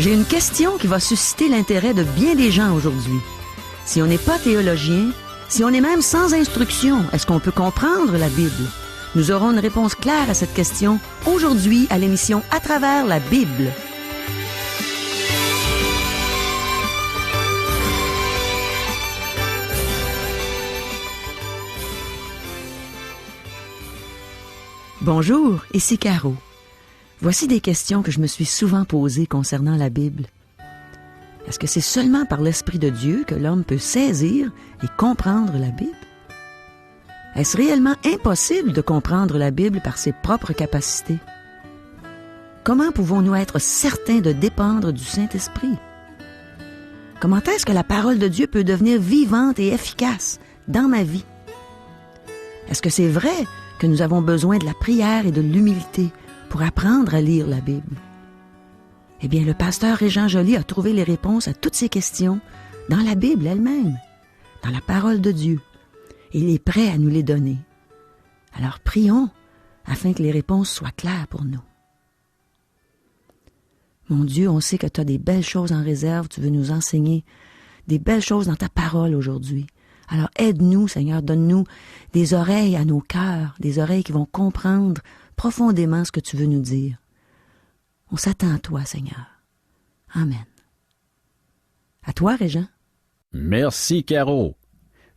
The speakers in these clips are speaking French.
J'ai une question qui va susciter l'intérêt de bien des gens aujourd'hui. Si on n'est pas théologien, si on est même sans instruction, est-ce qu'on peut comprendre la Bible? Nous aurons une réponse claire à cette question aujourd'hui à l'émission À travers la Bible. Bonjour, ici Caro. Voici des questions que je me suis souvent posées concernant la Bible. Est-ce que c'est seulement par l'Esprit de Dieu que l'homme peut saisir et comprendre la Bible? Est-ce réellement impossible de comprendre la Bible par ses propres capacités? Comment pouvons-nous être certains de dépendre du Saint-Esprit? Comment est-ce que la parole de Dieu peut devenir vivante et efficace dans ma vie? Est-ce que c'est vrai que nous avons besoin de la prière et de l'humilité pour apprendre à lire la Bible? Eh bien, le pasteur Régent Joly a trouvé les réponses à toutes ces questions dans la Bible elle-même, dans la parole de Dieu. Et il est prêt à nous les donner. Alors prions afin que les réponses soient claires pour nous. Mon Dieu, on sait que tu as des belles choses en réserve, tu veux nous enseigner des belles choses dans ta parole aujourd'hui. Alors aide-nous, Seigneur, donne-nous des oreilles à nos cœurs, des oreilles qui vont comprendre profondément ce que tu veux nous dire. On s'attend à toi, Seigneur. Amen. À toi, Régent. Merci, Caro.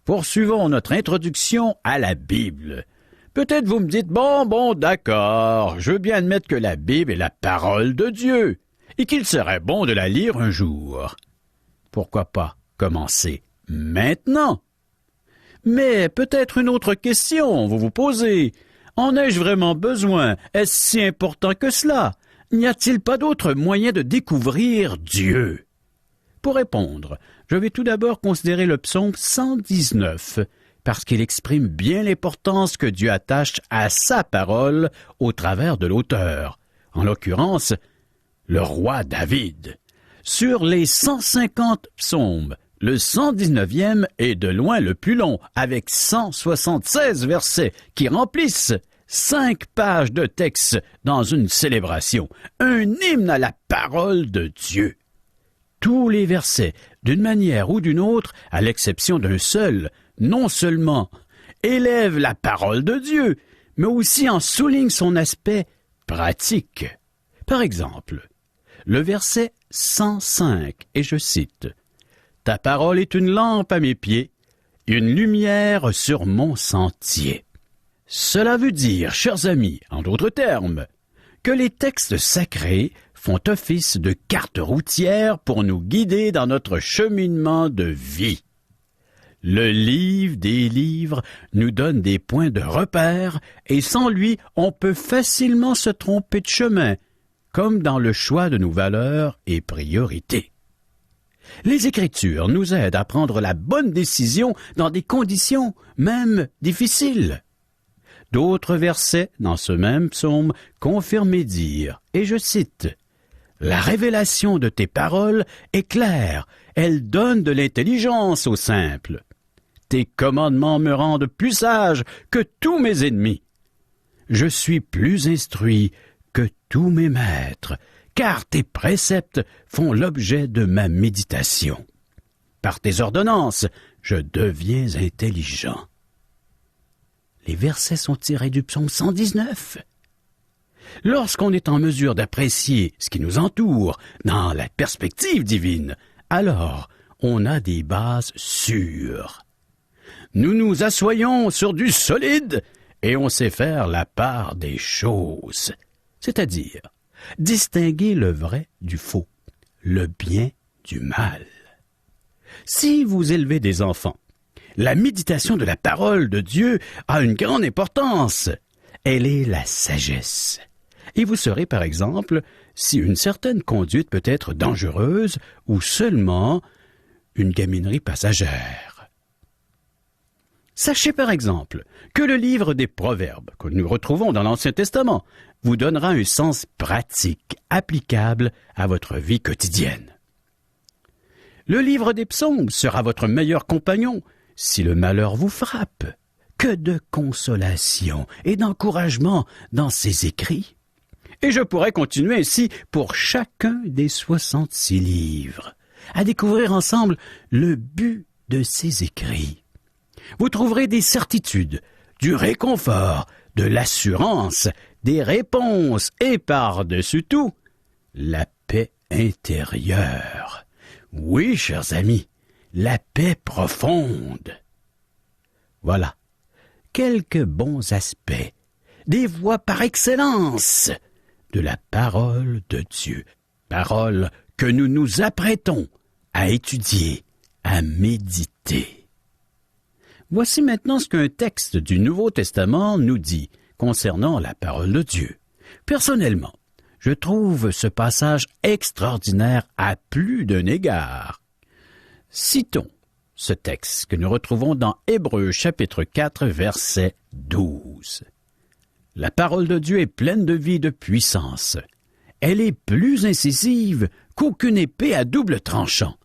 Poursuivons notre introduction à la Bible. Peut-être vous me dites, bon, d'accord, je veux bien admettre que la Bible est la parole de Dieu et qu'il serait bon de la lire un jour. Pourquoi pas commencer maintenant? Mais peut-être une autre question, vous vous posez. En ai-je vraiment besoin? Est-ce si important que cela? N'y a-t-il pas d'autre moyen de découvrir Dieu? Pour répondre, je vais tout d'abord considérer le psaume 119, parce qu'il exprime bien l'importance que Dieu attache à sa parole au travers de l'auteur, en l'occurrence, le roi David. Sur les 150 psaumes, le 119e est de loin le plus long, avec 176 versets qui remplissent 5 pages de texte dans une célébration, un hymne à la parole de Dieu. Tous les versets, d'une manière ou d'une autre, à l'exception d'un seul, non seulement élèvent la parole de Dieu, mais aussi en soulignent son aspect pratique. Par exemple, le verset 105, et je cite, « Ta parole est une lampe à mes pieds, une lumière sur mon sentier. » Cela veut dire, chers amis, en d'autres termes, que les textes sacrés font office de carte routière pour nous guider dans notre cheminement de vie. Le livre des livres nous donne des points de repère et sans lui, on peut facilement se tromper de chemin, comme dans le choix de nos valeurs et priorités. Les Écritures nous aident à prendre la bonne décision dans des conditions même difficiles. D'autres versets dans ce même psaume confirment mes dires, et je cite, « La révélation de tes paroles est claire, elle donne de l'intelligence aux simples. Tes commandements me rendent plus sage que tous mes ennemis. Je suis plus instruit que tous mes maîtres, car tes préceptes font l'objet de ma méditation. Par tes ordonnances, je deviens intelligent. » Les versets sont tirés du psaume 119. Lorsqu'on est en mesure d'apprécier ce qui nous entoure dans la perspective divine, alors on a des bases sûres. Nous nous assoyons sur du solide et on sait faire la part des choses, c'est-à-dire distinguer le vrai du faux, le bien du mal. Si vous élevez des enfants, la méditation de la parole de Dieu a une grande importance. Elle est la sagesse. Et vous saurez, par exemple, si une certaine conduite peut être dangereuse ou seulement une gaminerie passagère. Sachez, par exemple, que le livre des Proverbes, que nous retrouvons dans l'Ancien Testament, vous donnera un sens pratique, applicable à votre vie quotidienne. Le livre des Psaumes sera votre meilleur compagnon si le malheur vous frappe. Que de consolation et d'encouragement dans ses écrits. Et je pourrais continuer ainsi pour chacun des 66 livres, à découvrir ensemble le but de ces écrits. Vous trouverez des certitudes, du réconfort, de l'assurance, des réponses et par-dessus tout, la paix intérieure. Oui, chers amis, la paix profonde. Voilà quelques bons aspects, des voies par excellence de la parole de Dieu, parole que nous nous apprêtons à étudier, à méditer. Voici maintenant ce qu'un texte du Nouveau Testament nous dit concernant la parole de Dieu. Personnellement, je trouve ce passage extraordinaire à plus d'un égard. Citons ce texte que nous retrouvons dans Hébreux chapitre 4, verset 12. La parole de Dieu est pleine de vie et de puissance. Elle est plus incisive qu'aucune épée à double tranchant.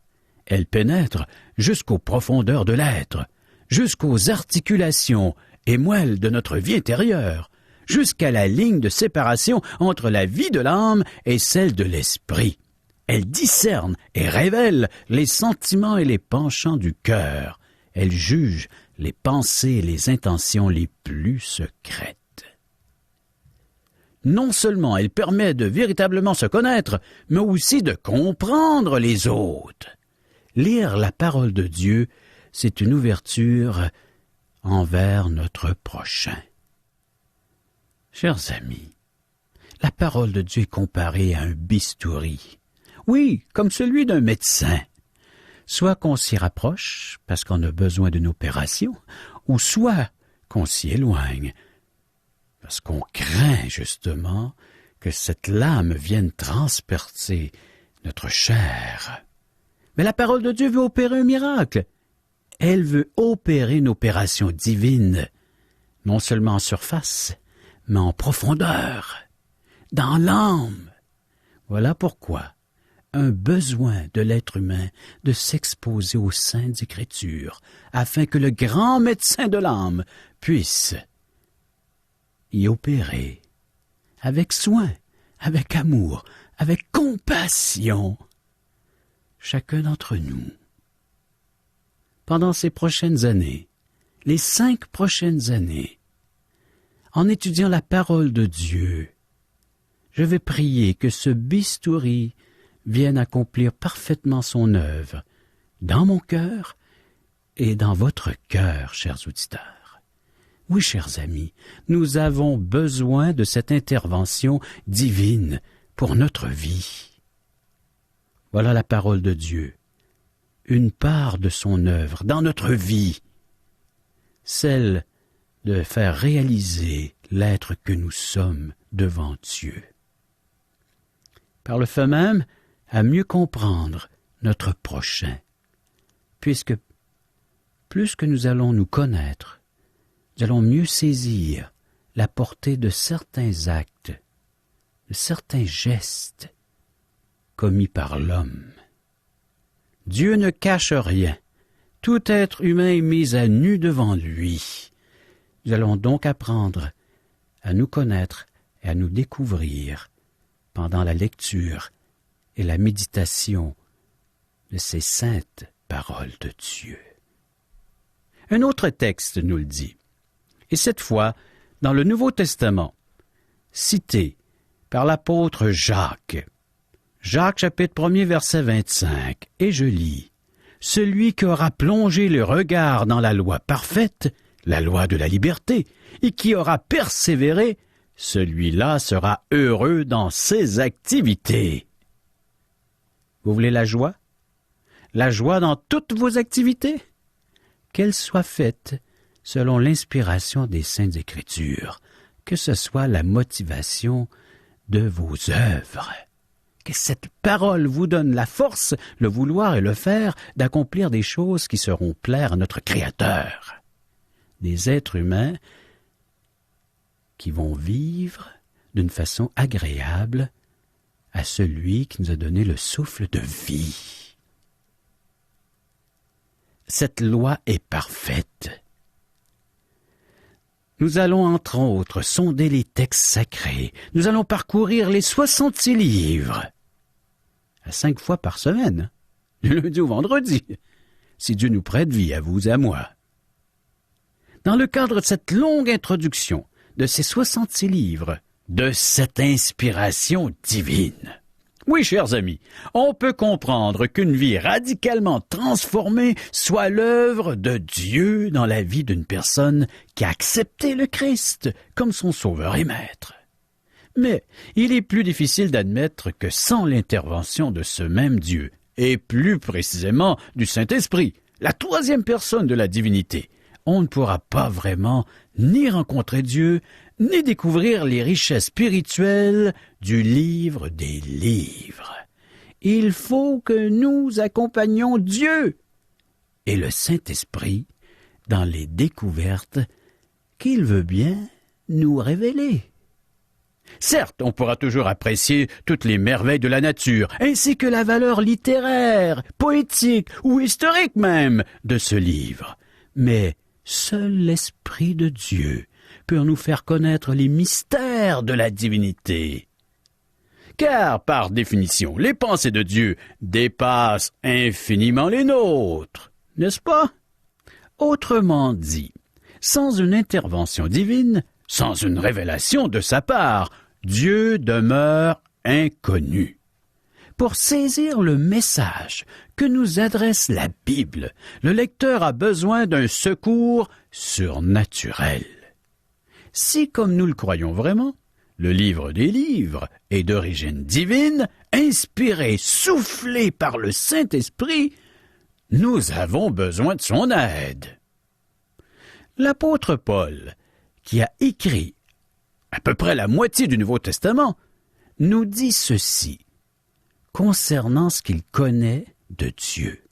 Elle pénètre jusqu'aux profondeurs de l'être, jusqu'aux articulations et moelles de notre vie intérieure, jusqu'à la ligne de séparation entre la vie de l'âme et celle de l'esprit. Elle discerne et révèle les sentiments et les penchants du cœur. Elle juge les pensées et les intentions les plus secrètes. Non seulement elle permet de véritablement se connaître, mais aussi de comprendre les autres. Lire la parole de Dieu, c'est une ouverture envers notre prochain. Chers amis, la parole de Dieu est comparée à un bistouri. Oui, comme celui d'un médecin. Soit qu'on s'y rapproche parce qu'on a besoin d'une opération, ou soit qu'on s'y éloigne parce qu'on craint justement que cette lame vienne transpercer notre chair. Mais la parole de Dieu veut opérer un miracle. Elle veut opérer une opération divine, non seulement en surface, mais en profondeur, dans l'âme. Voilà pourquoi un besoin de l'être humain de s'exposer aux saintes Écritures, afin que le grand médecin de l'âme puisse y opérer avec soin, avec amour, avec compassion, chacun d'entre nous. Pendant ces prochaines années, les 5 prochaines années, en étudiant la parole de Dieu, je vais prier que ce bistouri vienne accomplir parfaitement son œuvre dans mon cœur et dans votre cœur, chers auditeurs. Oui, chers amis, nous avons besoin de cette intervention divine pour notre vie. Voilà la parole de Dieu, une part de son œuvre dans notre vie, celle de faire réaliser l'être que nous sommes devant Dieu. Par le fait même, à mieux comprendre notre prochain, puisque plus que nous allons nous connaître, nous allons mieux saisir la portée de certains actes, de certains gestes commis par l'homme. Dieu ne cache rien. Tout être humain est mis à nu devant lui. Nous allons donc apprendre à nous connaître et à nous découvrir pendant la lecture et la méditation de ces saintes paroles de Dieu. Un autre texte nous le dit, et cette fois dans le Nouveau Testament, cité par l'apôtre Jacques. Jacques chapitre 1er verset 25, et je lis, « Celui qui aura plongé le regard dans la loi parfaite, la loi de la liberté, et qui aura persévéré, celui-là sera heureux dans ses activités. » Vous voulez la joie? La joie dans toutes vos activités? Qu'elles soient faites selon l'inspiration des Saintes Écritures, que ce soit la motivation de vos œuvres. Que cette parole vous donne la force, le vouloir et le faire d'accomplir des choses qui seront plaire à notre Créateur. Des êtres humains qui vont vivre d'une façon agréable à celui qui nous a donné le souffle de vie. Cette loi est parfaite. Nous allons entre autres sonder les textes sacrés. Nous allons parcourir les 66 livres. À 5 fois par semaine, du lundi au vendredi, si Dieu nous prête vie, à vous et à moi. Dans le cadre de cette longue introduction, de ces 66 livres, de cette inspiration divine. Oui, chers amis, on peut comprendre qu'une vie radicalement transformée soit l'œuvre de Dieu dans la vie d'une personne qui a accepté le Christ comme son sauveur et maître. Mais il est plus difficile d'admettre que sans l'intervention de ce même Dieu, et plus précisément du Saint-Esprit, la troisième personne de la divinité, on ne pourra pas vraiment ni rencontrer Dieu, ni découvrir les richesses spirituelles du livre des livres. Il faut que nous accompagnions Dieu et le Saint-Esprit dans les découvertes qu'il veut bien nous révéler. Certes, on pourra toujours apprécier toutes les merveilles de la nature, ainsi que la valeur littéraire, poétique ou historique même de ce livre. Mais seul l'Esprit de Dieu peut nous faire connaître les mystères de la divinité. Car, par définition, les pensées de Dieu dépassent infiniment les nôtres, n'est-ce pas? Autrement dit, sans une intervention divine, sans une révélation de sa part, Dieu demeure inconnu. Pour saisir le message que nous adresse la Bible, le lecteur a besoin d'un secours surnaturel. Si, comme nous le croyons vraiment, le livre des livres est d'origine divine, inspiré, soufflé par le Saint-Esprit, nous avons besoin de son aide. L'apôtre Paul, qui a écrit à peu près la moitié du Nouveau Testament, nous dit ceci concernant ce qu'il connaît de Dieu.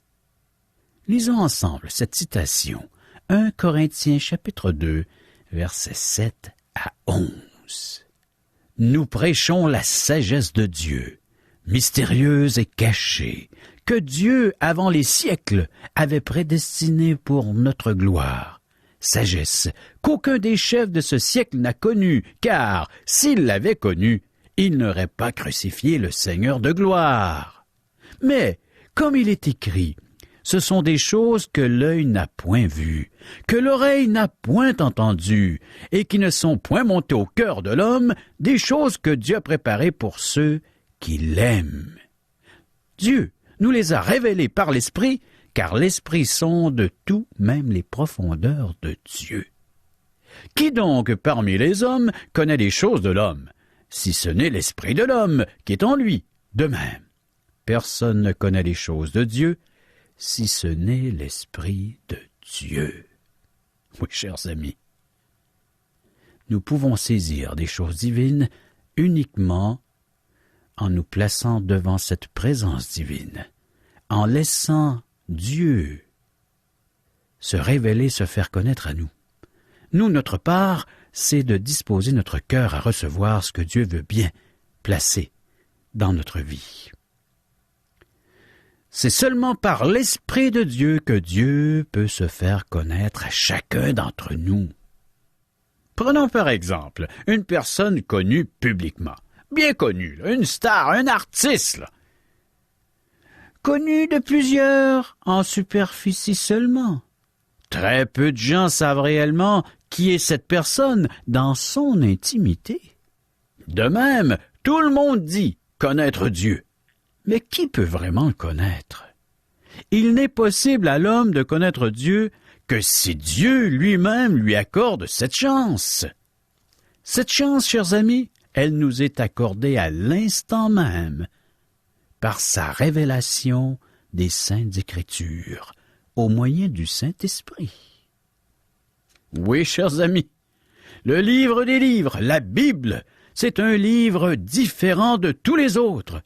Lisons ensemble cette citation, 1 Corinthiens chapitre 2, versets 7 à 11. « Nous prêchons la sagesse de Dieu, mystérieuse et cachée, que Dieu, avant les siècles, avait prédestinée pour notre gloire. Sagesse qu'aucun des chefs de ce siècle n'a connue, car, s'il l'avait connue, il n'aurait pas crucifié le Seigneur de gloire. Mais, comme il est écrit, ce sont des choses que l'œil n'a point vues, que l'oreille n'a point entendues, et qui ne sont point montées au cœur de l'homme, des choses que Dieu a préparées pour ceux qui l'aiment. Dieu nous les a révélées par l'Esprit, car l'Esprit sonde tout, même les profondeurs de Dieu. Qui donc parmi les hommes connaît les choses de l'homme, si ce n'est l'Esprit de l'homme qui est en lui? De même, personne ne connaît les choses de Dieu, si ce n'est l'Esprit de Dieu. Oui, chers amis, nous pouvons saisir des choses divines uniquement en nous plaçant devant cette présence divine, en laissant Dieu se révéler, se faire connaître à nous. Nous, notre part, c'est de disposer notre cœur à recevoir ce que Dieu veut bien placer dans notre vie. C'est seulement par l'Esprit de Dieu que Dieu peut se faire connaître à chacun d'entre nous. Prenons par exemple une personne connue publiquement, bien connue, une star, un artiste, connu de plusieurs en superficie seulement. Très peu de gens savent réellement qui est cette personne dans son intimité. De même, tout le monde dit connaître Dieu. Mais qui peut vraiment le connaître? Il n'est possible à l'homme de connaître Dieu que si Dieu lui-même lui accorde cette chance. Cette chance, chers amis, elle nous est accordée à l'instant même par sa révélation des Saintes Écritures, au moyen du Saint-Esprit. Oui, chers amis, le livre des livres, la Bible, c'est un livre différent de tous les autres.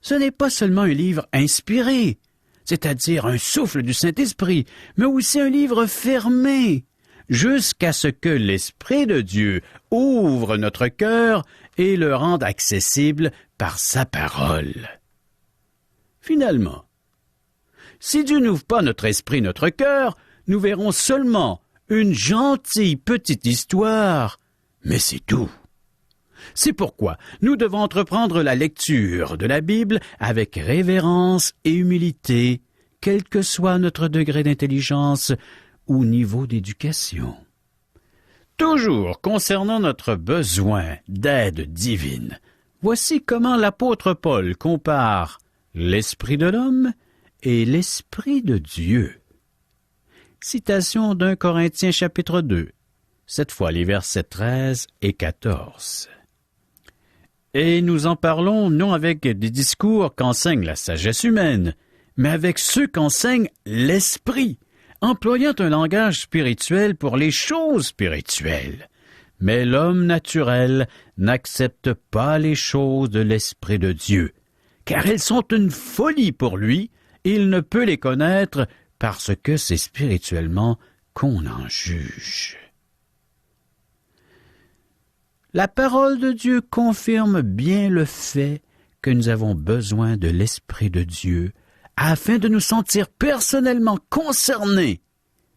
Ce n'est pas seulement un livre inspiré, c'est-à-dire un souffle du Saint-Esprit, mais aussi un livre fermé, jusqu'à ce que l'Esprit de Dieu ouvre notre cœur et le rende accessible par sa parole. Finalement, si Dieu n'ouvre pas notre esprit, notre cœur, nous verrons seulement une gentille petite histoire, mais c'est tout. C'est pourquoi nous devons entreprendre la lecture de la Bible avec révérence et humilité, quel que soit notre degré d'intelligence ou niveau d'éducation. Toujours concernant notre besoin d'aide divine, voici comment l'apôtre Paul compare l'esprit de l'homme et l'esprit de Dieu. Citation d'1 Corinthiens chapitre 2, cette fois les versets 13 et 14. Et nous en parlons non avec des discours qu'enseigne la sagesse humaine, mais avec ceux qu'enseigne l'esprit, employant un langage spirituel pour les choses spirituelles. Mais l'homme naturel n'accepte pas les choses de l'Esprit de Dieu, car elles sont une folie pour lui, et il ne peut les connaître parce que c'est spirituellement qu'on en juge. La parole de Dieu confirme bien le fait que nous avons besoin de l'Esprit de Dieu afin de nous sentir personnellement concernés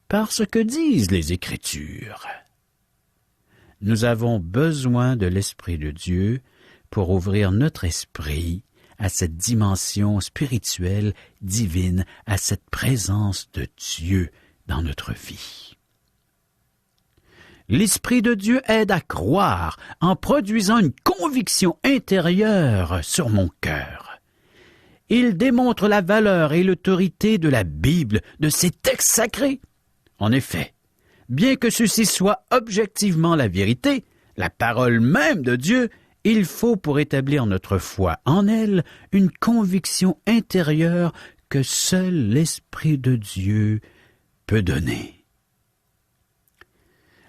par ce que disent les Écritures. Nous avons besoin de l'Esprit de Dieu pour ouvrir notre esprit à cette dimension spirituelle, divine, à cette présence de Dieu dans notre vie. L'Esprit de Dieu aide à croire en produisant une conviction intérieure sur mon cœur. Il démontre la valeur et l'autorité de la Bible, de ses textes sacrés. En effet, bien que ceci soit objectivement la vérité, la parole même de Dieu, il faut pour établir notre foi en elle une conviction intérieure que seul l'Esprit de Dieu peut donner.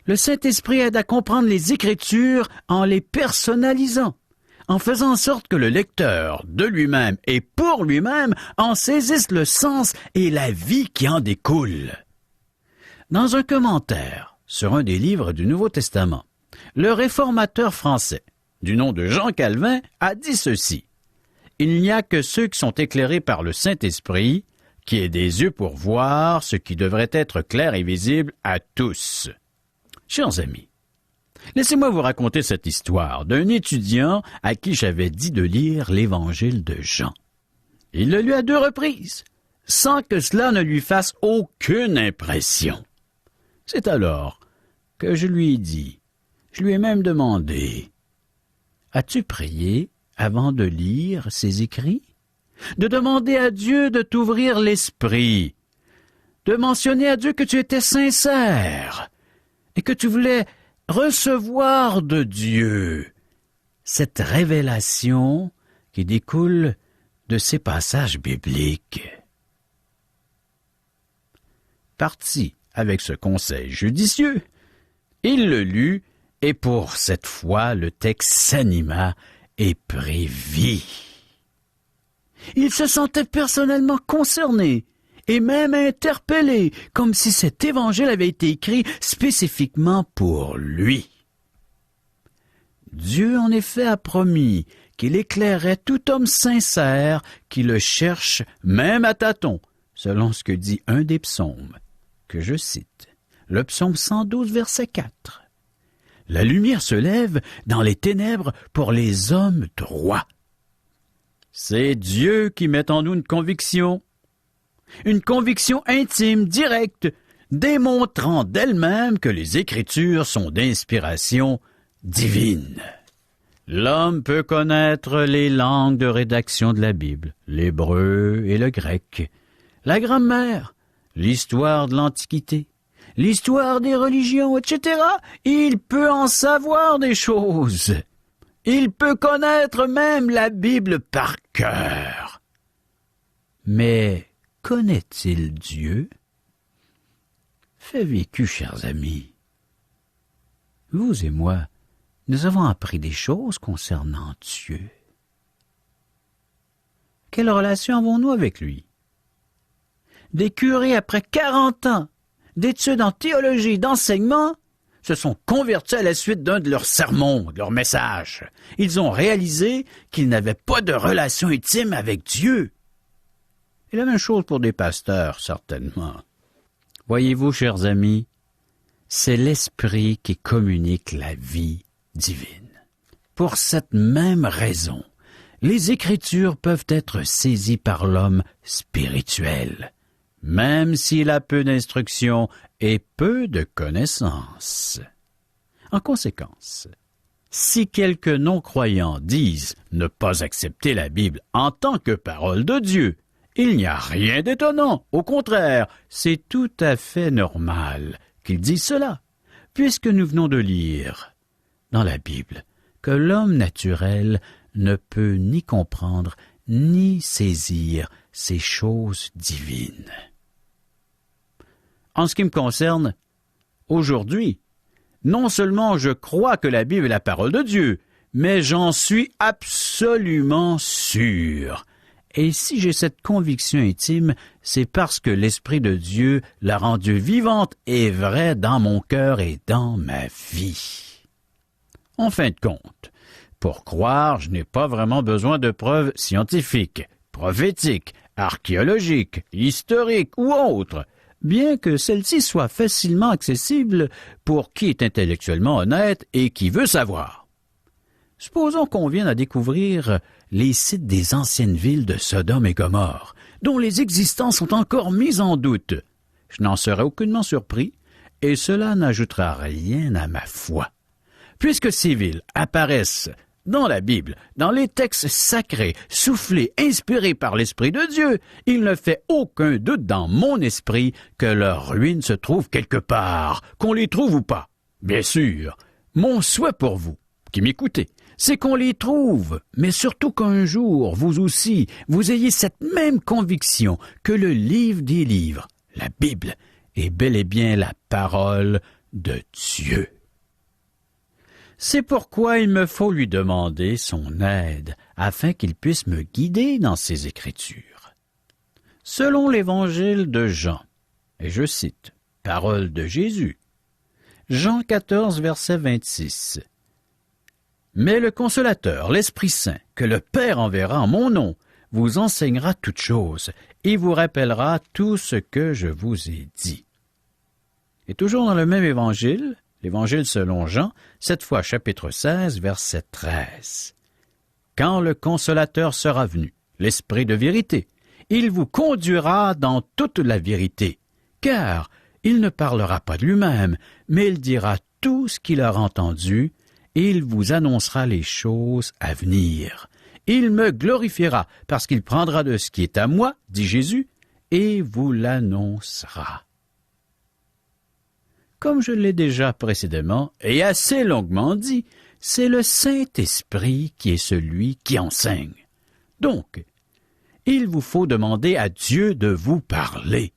Le Saint-Esprit aide à comprendre les Écritures en les personnalisant, en faisant en sorte que le lecteur, de lui-même et pour lui-même, en saisisse le sens et la vie qui en découle. Dans un commentaire sur un des livres du Nouveau Testament, le réformateur français, du nom de Jean Calvin, a dit ceci: « Il n'y a que ceux qui sont éclairés par le Saint-Esprit, qui aient des yeux pour voir ce qui devrait être clair et visible à tous. » Chers amis, laissez-moi vous raconter cette histoire d'un étudiant à qui j'avais dit de lire l'Évangile de Jean. Il le lut à 2 reprises, sans que cela ne lui fasse aucune impression. C'est alors que je lui ai dit, je lui ai même demandé, « As-tu prié avant de lire ces écrits? De demander à Dieu de t'ouvrir l'esprit, de mentionner à Dieu que tu étais sincère et que tu voulais recevoir de Dieu cette révélation qui découle de ces passages bibliques. » Parti avec ce conseil judicieux, il le lut, et pour cette fois le texte s'anima et prit vie. Il se sentait personnellement concerné et même interpellé, comme si cet évangile avait été écrit spécifiquement pour lui. Dieu, en effet, a promis qu'il éclairerait tout homme sincère qui le cherche, même à tâtons, selon ce que dit un des psaumes, que je cite, le psaume 112, verset 4. « La lumière se lève dans les ténèbres pour les hommes droits. » C'est Dieu qui met en nous une conviction intime, directe, démontrant d'elle-même que les Écritures sont d'inspiration divine. L'homme peut connaître les langues de rédaction de la Bible, l'hébreu et le grec, la grammaire, l'histoire de l'Antiquité, l'histoire des religions, etc. Il peut en savoir des choses. Il peut connaître même la Bible par cœur. Mais connaît-il Dieu? Fait vécu, chers amis. Vous et moi, nous avons appris des choses concernant Dieu. Quelle relation avons-nous avec lui? Des curés, après 40 ans d'études en théologie, d'enseignement, se sont convertis à la suite d'un de leurs sermons, de leurs messages. Ils ont réalisé qu'ils n'avaient pas de relation intime avec Dieu. Et la même chose pour des pasteurs, certainement. Voyez-vous, chers amis, C'est l'Esprit qui communique la vie divine. Pour cette même raison, les Écritures peuvent être saisies par l'homme spirituel, même s'il a peu d'instruction et peu de connaissances. En conséquence, si quelques non-croyants disent ne pas accepter la Bible en tant que parole de Dieu, il n'y a rien d'étonnant. Au contraire, c'est tout à fait normal qu'ils disent cela, puisque nous venons de lire dans la Bible que l'homme naturel ne peut ni comprendre ni saisir ces choses divines. En ce qui me concerne, aujourd'hui, non seulement je crois que la Bible est la parole de Dieu, mais j'en suis absolument sûr. Et si j'ai cette conviction intime, c'est parce que l'Esprit de Dieu l'a rendue vivante et vraie dans mon cœur et dans ma vie. En fin de compte, pour croire, je n'ai pas vraiment besoin de preuves scientifiques, prophétiques, archéologiques, historiques ou autres, bien que celles-ci soient facilement accessibles pour qui est intellectuellement honnête et qui veut savoir. Supposons qu'on vienne à découvrir les sites des anciennes villes de Sodome et Gomorrhe, dont les existences sont encore mises en doute. Je n'en serais aucunement surpris, et cela n'ajoutera rien à ma foi. Puisque ces villes apparaissent dans la Bible, dans les textes sacrés, soufflés, inspirés par l'Esprit de Dieu, il ne fait aucun doute dans mon esprit que leur ruine se trouve quelque part, qu'on les trouve ou pas. Bien sûr, mon souhait pour vous, qui m'écoutez, c'est qu'on les trouve, mais surtout qu'un jour, vous aussi, vous ayez cette même conviction que le livre des livres, la Bible, est bel et bien la parole de Dieu. C'est pourquoi il me faut lui demander son aide, afin qu'il puisse me guider dans ses Écritures. Selon l'Évangile de Jean, et je cite, parole de Jésus, Jean 14, verset 26, « Mais le Consolateur, l'Esprit Saint, que le Père enverra en mon nom, vous enseignera toutes choses et vous rappellera tout ce que je vous ai dit. » Et toujours dans le même Évangile, l'Évangile selon Jean, cette fois chapitre 16, verset 13. « Quand le Consolateur sera venu, l'Esprit de vérité, il vous conduira dans toute la vérité, car il ne parlera pas de lui-même, mais il dira tout ce qu'il aura entendu, et il vous annoncera les choses à venir. Il me glorifiera, parce qu'il prendra de ce qui est à moi, dit Jésus, et vous l'annoncera. » Comme je l'ai déjà précédemment et assez longuement dit, c'est le Saint-Esprit qui est celui qui enseigne. Donc, il vous faut demander à Dieu de vous parler.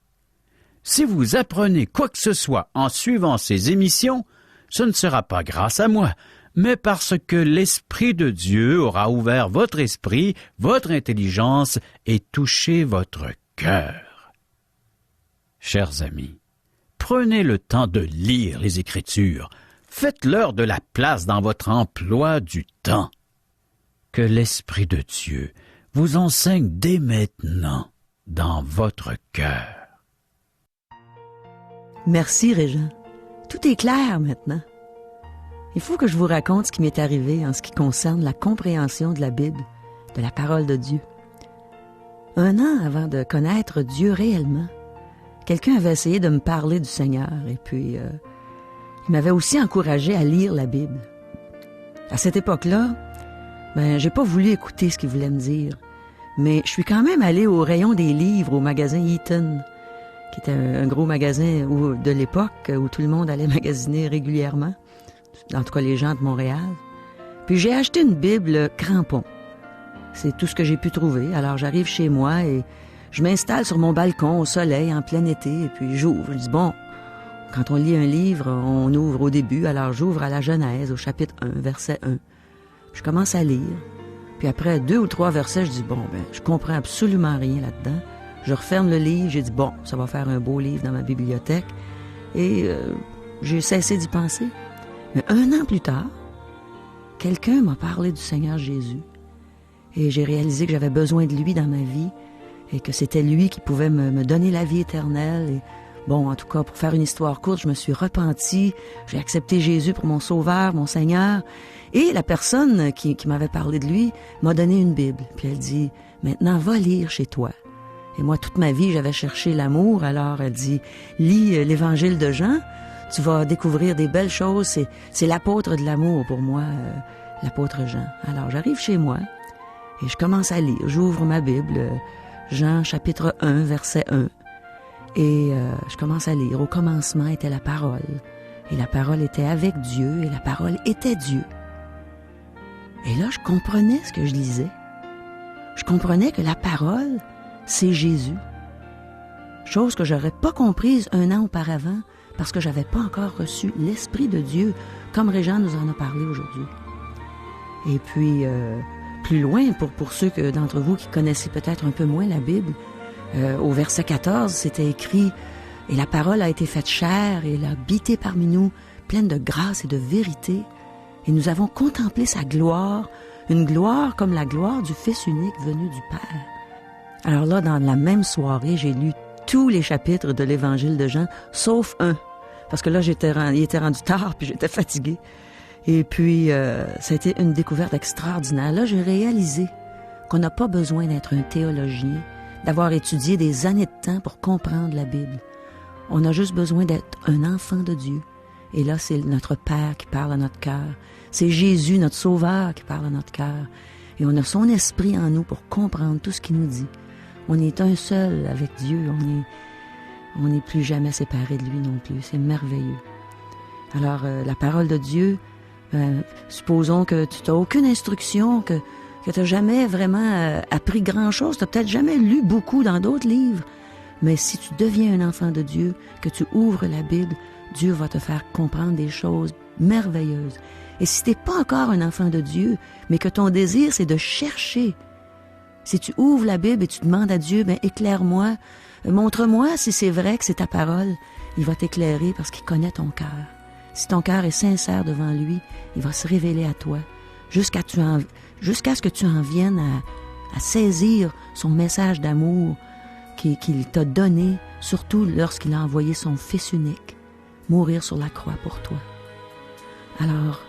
Si vous apprenez quoi que ce soit en suivant ces émissions, ce ne sera pas grâce à moi, mais parce que l'Esprit de Dieu aura ouvert votre esprit, votre intelligence et touché votre cœur. Chers amis, prenez le temps de lire les Écritures. Faites-leur de la place dans votre emploi du temps. Que l'Esprit de Dieu vous enseigne dès maintenant dans votre cœur. Merci, Régent. Tout est clair maintenant. Il faut que je vous raconte ce qui m'est arrivé en ce qui concerne la compréhension de la Bible, de la parole de Dieu. 1 an avant de connaître Dieu réellement, quelqu'un avait essayé de me parler du Seigneur et puis il m'avait aussi encouragé à lire la Bible. À cette époque-là, j'ai pas voulu écouter ce qu'il voulait me dire, mais je suis quand même allée au rayon des livres au magasin Eaton, qui était un gros magasin de l'époque où tout le monde allait magasiner régulièrement, en tout cas les gens de Montréal. Puis j'ai acheté une Bible crampon. C'est tout ce que j'ai pu trouver. Alors j'arrive chez moi et je m'installe sur mon balcon au soleil en plein été et puis j'ouvre. Je dis bon, quand on lit un livre, on ouvre au début. Alors j'ouvre à la Genèse au chapitre 1, verset 1. Je commence à lire. Puis après 2 ou 3 versets, je dis bon, je comprends absolument rien là-dedans. Je referme le livre, j'ai dit bon, ça va faire un beau livre dans ma bibliothèque. Et j'ai cessé d'y penser. Mais 1 an plus tard, quelqu'un m'a parlé du Seigneur Jésus. Et j'ai réalisé que j'avais besoin de lui dans ma vie et que c'était lui qui pouvait me donner la vie éternelle et Bon, en tout cas, pour faire une histoire courte, je me suis repentie, j'ai accepté Jésus pour mon sauveur, mon Seigneur, et la personne qui m'avait parlé de lui m'a donné une Bible. Puis elle dit, maintenant, va lire chez toi. Et moi, toute ma vie, j'avais cherché l'amour, alors elle dit, lis l'Évangile de Jean, tu vas découvrir des belles choses, c'est l'apôtre de l'amour pour moi, l'apôtre Jean. Alors, j'arrive chez moi et je commence à lire, j'ouvre ma Bible, Jean chapitre 1, verset 1. Et je commence à lire. Au commencement était la parole. Et la parole était avec Dieu. Et la parole était Dieu. Et là, je comprenais ce que je lisais. Je comprenais que la parole, c'est Jésus. Chose que j'aurais pas comprise 1 an auparavant parce que j'avais pas encore reçu l'Esprit de Dieu, comme Régent nous en a parlé aujourd'hui. Et puis, plus loin, pour ceux d'entre vous qui connaissaient peut-être un peu moins la Bible, au verset 14, c'était écrit « Et la parole a été faite chair, et elle a habité parmi nous, pleine de grâce et de vérité, et nous avons contemplé sa gloire, une gloire comme la gloire du Fils unique venu du Père. » Alors là, dans la même soirée, j'ai lu tous les chapitres de l'Évangile de Jean, sauf un, parce que là, il était rendu tard, puis j'étais fatiguée. Et puis, ça a été une découverte extraordinaire. Là, j'ai réalisé qu'on n'a pas besoin d'être un théologien, d'avoir étudié des années de temps pour comprendre la Bible. On a juste besoin d'être un enfant de Dieu. Et là, c'est notre Père qui parle à notre cœur. C'est Jésus, notre Sauveur, qui parle à notre cœur. Et on a son esprit en nous pour comprendre tout ce qu'il nous dit. On est un seul avec Dieu. On n'est plus jamais séparé de lui non plus. C'est merveilleux. Alors, la parole de Dieu, supposons que tu n'as aucune instruction, que tu n'as jamais vraiment appris grand-chose, tu n'as peut-être jamais lu beaucoup dans d'autres livres. Mais si tu deviens un enfant de Dieu, que tu ouvres la Bible, Dieu va te faire comprendre des choses merveilleuses. Et si tu n'es pas encore un enfant de Dieu, mais que ton désir, c'est de chercher, si tu ouvres la Bible et tu demandes à Dieu, ben éclaire-moi, montre-moi si c'est vrai que c'est ta parole, il va t'éclairer parce qu'il connaît ton cœur. Si ton cœur est sincère devant lui, il va se révéler à toi, jusqu'à ce que tu en viennes à saisir son message d'amour qu'il t'a donné, surtout lorsqu'il a envoyé son Fils unique mourir sur la croix pour toi. Alors,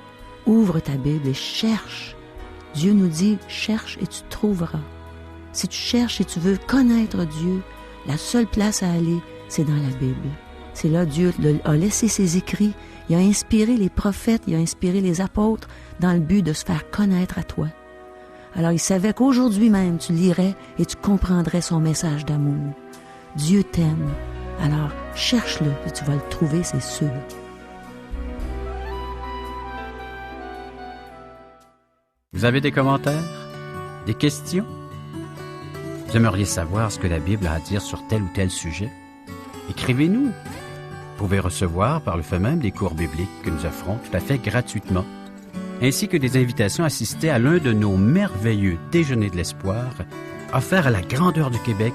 ouvre ta Bible et cherche. Dieu nous dit, cherche et tu trouveras. Si tu cherches et tu veux connaître Dieu, la seule place à aller, c'est dans la Bible. C'est là Dieu a laissé ses écrits, il a inspiré les prophètes, il a inspiré les apôtres dans le but de se faire connaître à toi. Alors il savait qu'aujourd'hui même tu lirais et tu comprendrais son message d'amour. Dieu t'aime, alors cherche-le et tu vas le trouver, c'est sûr. Vous avez des commentaires? Des questions? Vous aimeriez savoir ce que la Bible a à dire sur tel ou tel sujet? Écrivez-nous. Vous pouvez recevoir par le fait même des cours bibliques que nous offrons tout à fait gratuitement, ainsi que des invitations à assister à l'un de nos merveilleux déjeuners de l'espoir, offerts à la grandeur du Québec,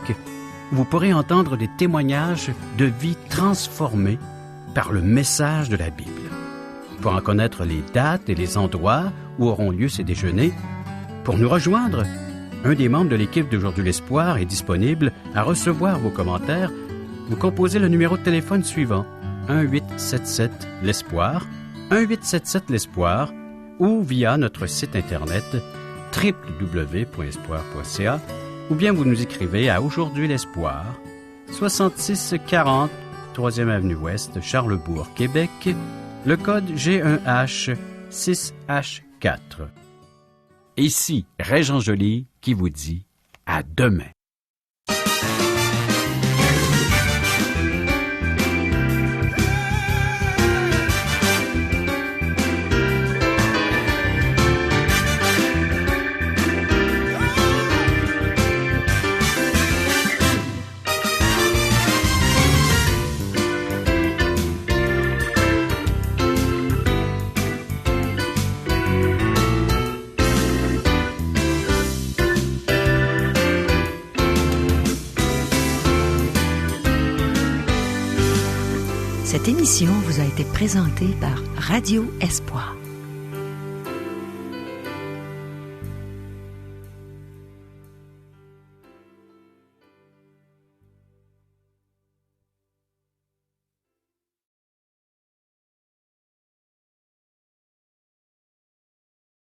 où vous pourrez entendre des témoignages de vie transformées par le message de la Bible. Pour en connaître les dates et les endroits où auront lieu ces déjeuners, pour nous rejoindre, un des membres de l'équipe d'Aujourd'hui l'Espoir est disponible à recevoir vos commentaires. Vous composez le numéro de téléphone suivant, 1-877-l'Espoir, 1-877-l'Espoir, ou via notre site Internet www.espoir.ca, ou bien vous nous écrivez à Aujourd'hui l'Espoir, 6640 3e Avenue Ouest, Charlebourg, Québec, le code G1H 6H4. Ici, Régent Joly qui vous dit à demain. Cette émission vous a été présentée par Radio Espoir.